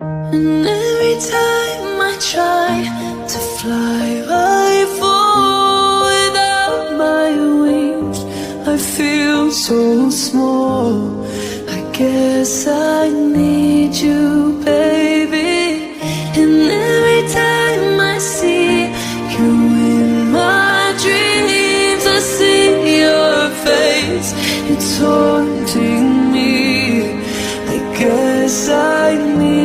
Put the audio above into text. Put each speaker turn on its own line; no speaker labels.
And every time I try to fly, I fall without my wings. I feel so small. I guess I need you, baby. And every time I see you in my dreams, I see your face. It's haunting me. I guess I need